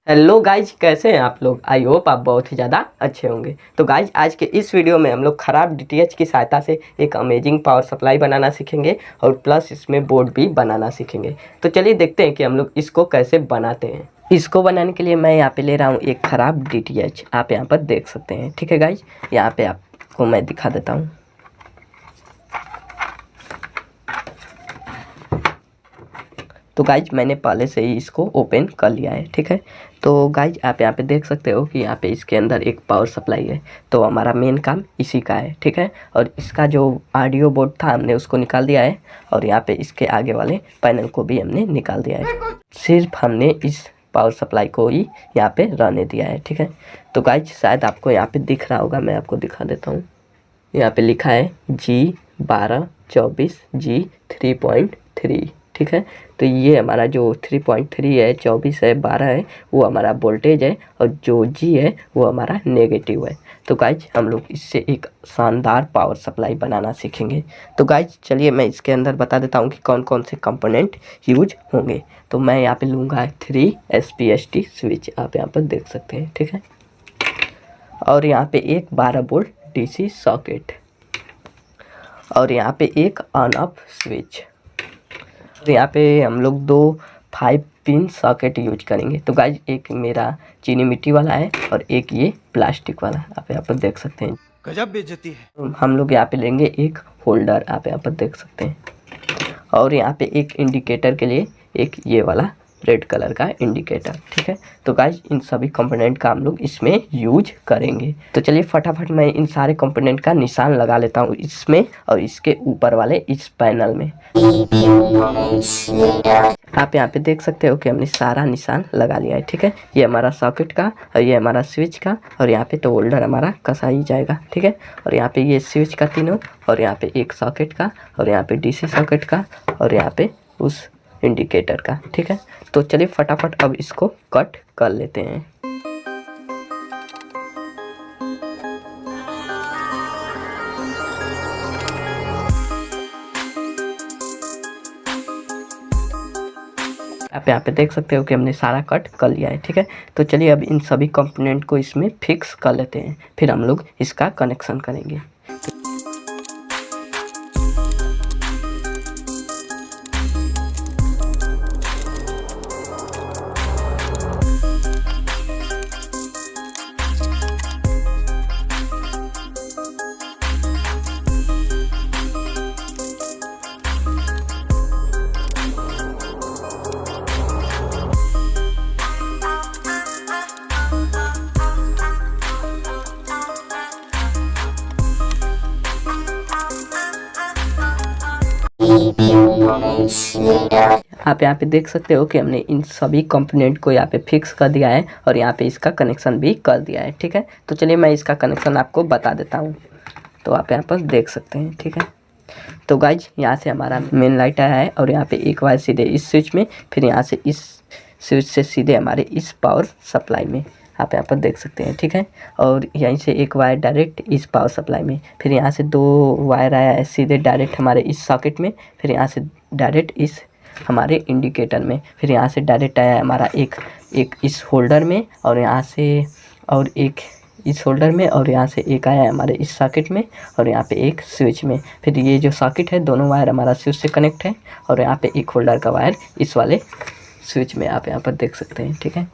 Hello guys, कैसे हैं आप लोग। आई होप आप बहुत ही ज़्यादा अच्छे होंगे। तो गाइज, आज के इस वीडियो में हम लोग ख़राब डीटीएच की सहायता से एक अमेजिंग पावर सप्लाई बनाना सीखेंगे और प्लस इसमें बोर्ड भी बनाना सीखेंगे। तो चलिए देखते हैं कि हम लोग इसको कैसे बनाते हैं। इसको बनाने के लिए मैं यहाँ पे ले रहा हूँ एक ख़राब डीटीएच। आप यहाँ पर देख सकते हैं, ठीक है गाइज। यहाँ पे आपको मैं दिखा देता हूँ। तो गाइज, मैंने पहले से ही इसको ओपन कर लिया है, ठीक है। तो गाइज, आप यहाँ पे देख सकते हो कि यहाँ पे इसके अंदर एक पावर सप्लाई है। तो हमारा मेन काम इसी का है, ठीक है। और इसका जो ऑडियो बोर्ड था हमने उसको निकाल दिया है और यहाँ पे इसके आगे वाले पैनल को भी हमने निकाल दिया है। सिर्फ हमने इस पावर सप्लाई को ही यहाँ पे रहने दिया है, ठीक है। तो गाइज, शायद आपको यहाँ पे दिख रहा होगा, मैं आपको दिखा देता हूँ। यहाँ पे लिखा है G1224G3.3, ठीक है। तो ये हमारा जो 3.3 है, 24 है, 12 है, वो हमारा वोल्टेज है और जो G है वो हमारा नेगेटिव है। तो गाइज, हम लोग इससे एक शानदार पावर सप्लाई बनाना सीखेंगे। तो गाइज, चलिए मैं इसके अंदर बता देता हूँ कि कौन कौन से कंपोनेंट यूज होंगे। तो मैं यहाँ पे लूँगा 3 SPST स्विच, आप यहाँ पर देख सकते हैं, ठीक है। और यहाँ पे एक 12 वोल्ट DC सॉकेट और यहाँ पे एक ऑन ऑफ स्विच। तो यहाँ पे हम लोग 2 5 पिन सॉकेट यूज करेंगे। तो गाइज, एक मेरा चीनी मिट्टी वाला है और एक ये प्लास्टिक वाला, आप यहाँ पर देख सकते हैं। गजब बेइज्जती है। तो हम लोग यहाँ पे लेंगे एक होल्डर, आप यहाँ पर देख सकते हैं। और यहाँ पे एक इंडिकेटर के लिए एक ये वाला रेड कलर का इंडिकेटर, ठीक है। तो गाइज, इन सभी कंपोनेंट का हम लोग इसमें यूज करेंगे। तो चलिए फटाफट मैं इन सारे कंपोनेंट का निशान लगा लेता हूँ इसमें और इसके ऊपर वाले इस पैनल में। आप यहाँ पे देख सकते हो कि हमने सारा निशान लगा लिया है, ठीक है। ये हमारा सॉकेट का और ये हमारा स्विच का और यहाँ पे तो होल्डर हमारा कसा ही जाएगा, ठीक है। और यहाँ पे ये स्विच का तीनों और यहाँ पे एक सॉकेट का और यहाँ पे DC सॉकेट का और यहाँ पे उस इंडिकेटर का, ठीक है। तो चलिए फटाफट अब इसको कट कर लेते हैं। आप यहाँ पे देख सकते हो कि हमने सारा कट कर लिया है, ठीक है। तो चलिए अब इन सभी कंपोनेंट को इसमें फिक्स कर लेते हैं, फिर हम लोग इसका कनेक्शन करेंगे। आप यहाँ पे देख सकते हो कि हमने इन सभी कंपोनेंट को यहाँ पे फिक्स कर दिया है और यहाँ पे इसका कनेक्शन भी कर दिया है, ठीक है। तो चलिए मैं इसका कनेक्शन आपको बता देता हूँ। तो आप यहाँ पर देख सकते हैं, ठीक है। तो गाइज, यहाँ से हमारा मेन लाइट आया है और यहाँ पे एक वायर सीधे इस स्विच में, फिर यहाँ से इस स्विच से सीधे हमारे इस पावर सप्लाई में, आप यहाँ पर देख सकते हैं, ठीक है। और यहीं से एक वायर डायरेक्ट इस पावर सप्लाई में, फिर यहाँ से 2 वायर आया है सीधे डायरेक्ट हमारे इस सॉकेट में, फिर यहाँ से डायरेक्ट इस हमारे इंडिकेटर में, फिर यहाँ से डायरेक्ट आया है हमारा एक इस होल्डर में और यहाँ से और एक इस होल्डर में और यहाँ से एक आया है हमारे इस सॉकेट में और यहाँ पे एक स्विच में। फिर ये जो सॉकेट है दोनों वायर हमारा स्विच से कनेक्ट है और यहाँ पे एक होल्डर का वायर इस वाले स्विच में, आप यहाँ पर देख सकते हैं, ठीक है।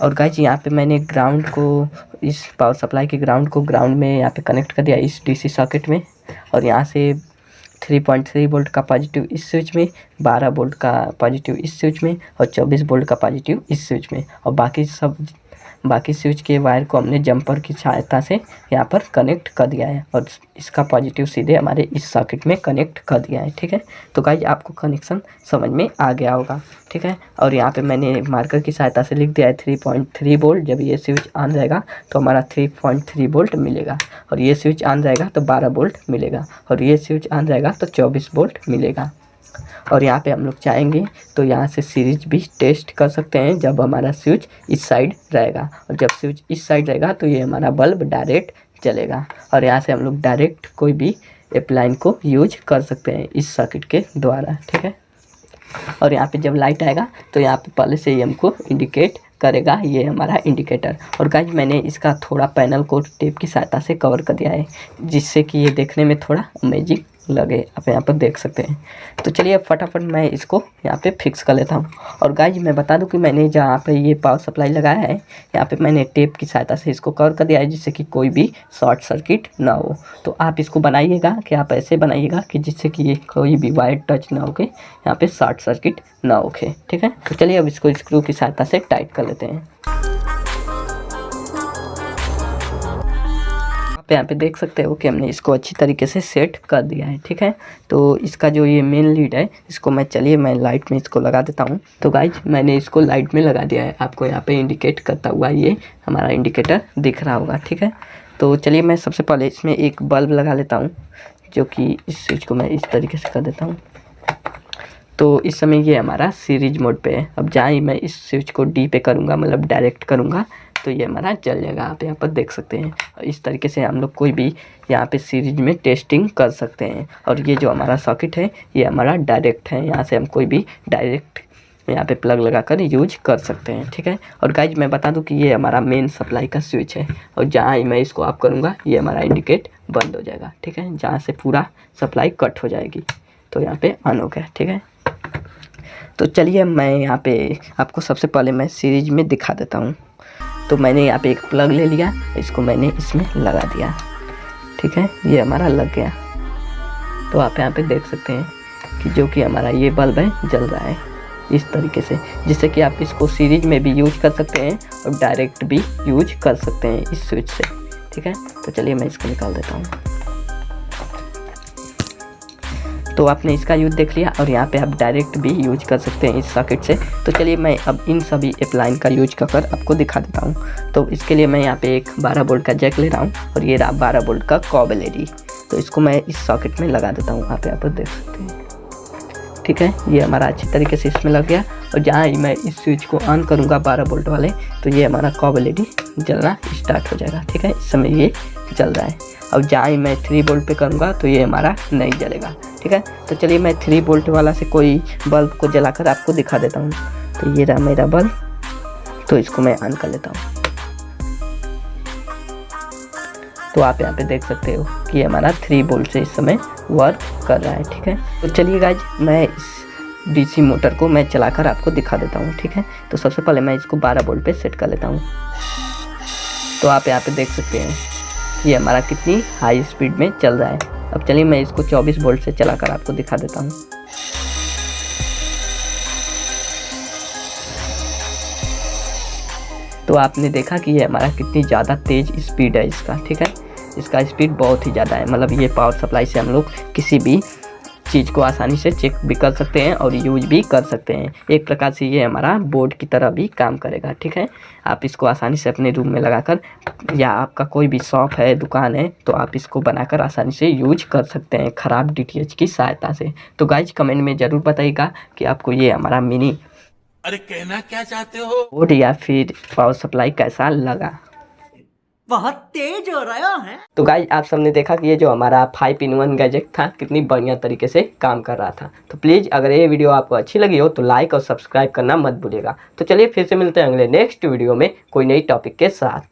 और गाइज, यहाँ पे मैंने ग्राउंड को, इस पावर सप्लाई के ग्राउंड को ग्राउंड में यहाँ पे कनेक्ट कर दिया इस DC सॉकेट में और यहाँ से 3.3 वोल्ट का पॉजिटिव इस स्विच में, 12 वोल्ट का पॉजिटिव इस स्विच में और 24 वोल्ट का पॉजिटिव इस स्विच में। और बाकी स्विच के वायर को हमने जंपर की सहायता से यहाँ पर कनेक्ट कर दिया है और इसका पॉजिटिव सीधे हमारे इस सॉकेट में कनेक्ट कर दिया है, ठीक है। तो गाइज, आपको कनेक्शन समझ में आ गया होगा, ठीक है। और यहाँ पे मैंने मार्कर की सहायता से लिख दिया है 3.3 वोल्ट। जब ये स्विच ऑन रहेगा तो हमारा 3.3 वोल्ट मिलेगा और ये स्विच ऑन रहेगा तो 12 वोल्ट मिलेगा और ये स्विच ऑन रहेगा तो 24 वोल्ट मिलेगा। और यहाँ पे हम लोग चाहेंगे तो यहाँ से सीरीज भी टेस्ट कर सकते हैं जब हमारा स्विच इस साइड रहेगा, और जब स्विच इस साइड रहेगा तो ये हमारा बल्ब डायरेक्ट जलेगा। और यहाँ से हम लोग डायरेक्ट कोई भी एप्लाइन को यूज कर सकते हैं इस सर्किट के द्वारा, ठीक है। और यहाँ पे जब लाइट आएगा तो यहाँ पे पहले से ही हमको इंडिकेट करेगा ये हमारा इंडिकेटर। और गाइज मैंने इसका थोड़ा पैनल को टेप की सहायता से कवर कर दिया है, जिससे कि ये देखने में थोड़ा अमेजिंग लगे, आप यहाँ पर देख सकते हैं। तो चलिए फटाफट मैं इसको यहाँ पे फिक्स कर लेता हूँ। और गाइज मैं बता दूँ कि मैंने जहाँ पे ये पावर सप्लाई लगाया है, यहाँ पे मैंने टेप की सहायता से इसको कवर कर दिया है, जिससे कि कोई भी शॉर्ट सर्किट ना हो। तो आप इसको बनाइएगा कि आप ऐसे बनाइएगा कि जिससे कि ये कोई भी वायर टच ना होके यहाँ पे शॉर्ट सर्किट ना होके, ठीक है। तो चलिए अब इसको स्क्रू की सहायता से टाइट कर लेते हैं। आप यहाँ पे देख सकते हो कि हमने इसको अच्छी तरीके से सेट कर दिया है, ठीक है। तो इसका जो ये मेन लीड है, इसको मैं लाइट में इसको लगा देता हूँ। तो गाइज मैंने इसको लाइट में लगा दिया है, आपको यहाँ पे इंडिकेट करता हुआ ये हमारा इंडिकेटर दिख रहा होगा, ठीक है। तो चलिए मैं सबसे पहले इसमें एक बल्ब लगा लेता हूँ, जो कि इस स्विच को मैं इस तरीके से कर देता हूँ। तो इस समय ये हमारा सीरीज मोड पे है। अब जहाँ ही मैं इस स्विच को डी पे करूँगा, मतलब डायरेक्ट करूँगा, तो ये हमारा जल जाएगा। आप यहाँ पर देख सकते हैं। इस तरीके से हम लोग कोई भी यहाँ पे सीरीज में टेस्टिंग कर सकते हैं। और ये जो हमारा सॉकेट है ये हमारा डायरेक्ट है, यहाँ से हम कोई भी डायरेक्ट यहाँ पे प्लग लगाकर यूज कर सकते हैं, ठीक है। और गाइज मैं बता दूं कि ये हमारा मेन सप्लाई का स्विच है, और जहाँ ही मैं इसको ऑफ करूँगा ये हमारा इंडिकेट बंद हो जाएगा, ठीक है। जहाँ से पूरा सप्लाई कट हो जाएगी, तो यहाँ पे ऑन हो गया, ठीक है। तो चलिए मैं यहाँ पे आपको सबसे पहले मैं सीरीज में दिखा देता हूँ। तो मैंने यहाँ पे एक प्लग ले लिया, इसको मैंने इसमें लगा दिया, ठीक है। ये हमारा लग गया। तो आप यहाँ पे देख सकते हैं कि जो कि हमारा ये बल्ब है जल रहा है इस तरीके से, जिससे कि आप इसको सीरीज में भी यूज कर सकते हैं और डायरेक्ट भी यूज कर सकते हैं इस स्विच से, ठीक है। तो चलिए मैं इसको निकाल देता हूँ। तो आपने इसका यूज देख लिया, और यहाँ पे आप डायरेक्ट भी यूज कर सकते हैं इस सॉकेट से। तो चलिए मैं अब इन सभी अप्लाइन का यूज कर आपको दिखा देता हूँ। तो इसके लिए मैं यहाँ पे एक 12 वोल्ट का जैक ले रहा हूँ, और ये रहा 12 वोल्ट का कॉब LED। तो इसको मैं इस सॉकेट में लगा देता हूँ, आप यहाँ पर देख सकते हैं, ठीक है। ये हमारा अच्छी तरीके से इसमें लग गया। और जहाँ ही मैं इस स्विच को ऑन करूँगा 12 वोल्ट वाले, तो ये हमारा कॉब LED जलना स्टार्ट हो जाएगा, ठीक है। इस समय ये जल रहा है। अब जहाँ ही मैं 3 वोल्ट पे करूँगा तो ये हमारा नहीं जलेगा, ठीक है। तो चलिए मैं 3 वोल्ट वाला से कोई बल्ब को जलाकर आपको दिखा देता हूँ। तो ये रहा मेरा बल्ब, तो इसको मैं ऑन कर लेता हूँ। तो आप यहाँ पे देख सकते हो कि हमारा 3 वोल्ट से इस समय वर्क कर रहा है, ठीक है। तो चलिए गाइज मैं इस DC मोटर को मैं चलाकर आपको दिखा देता हूँ, ठीक है। तो सबसे पहले मैं इसको 12 वोल्ट पे सेट कर लेता हूँ। तो आप यहाँ पे देख सकते हैं ये हमारा कितनी हाई स्पीड में चल रहा है। अब चलिए मैं इसको 24 वोल्ट से चलाकर आपको दिखा देता हूँ। तो आपने देखा कि ये हमारा कितनी ज़्यादा तेज़ स्पीड है इसका, ठीक है। इसका स्पीड बहुत ही ज़्यादा है, मतलब ये पावर सप्लाई से हम लोग किसी भी चीज़ को आसानी से चेक भी कर सकते हैं और यूज भी कर सकते हैं। एक प्रकार से ये हमारा बोर्ड की तरह भी काम करेगा, ठीक है। आप इसको आसानी से अपने रूम में लगाकर, या आपका कोई भी शॉप है, दुकान है, तो आप इसको बनाकर आसानी से यूज कर सकते हैं ख़राब DTH की सहायता से। तो गाइज कमेंट में ज़रूर बताइएगा कि आपको ये हमारा मिनी अरे कहना क्या चाहते हो बोर्ड या फिर पावर सप्लाई कैसा लगा। बहुत तेज हो रहा है। तो गाइज आप सबने देखा कि ये जो हमारा 5-in-1 गैजेट था कितनी बढ़िया तरीके से काम कर रहा था। तो प्लीज़ अगर ये वीडियो आपको अच्छी लगी हो तो लाइक और सब्सक्राइब करना मत भूलिएगा। तो चलिए फिर से मिलते हैं अगले नेक्स्ट वीडियो में कोई नई टॉपिक के साथ।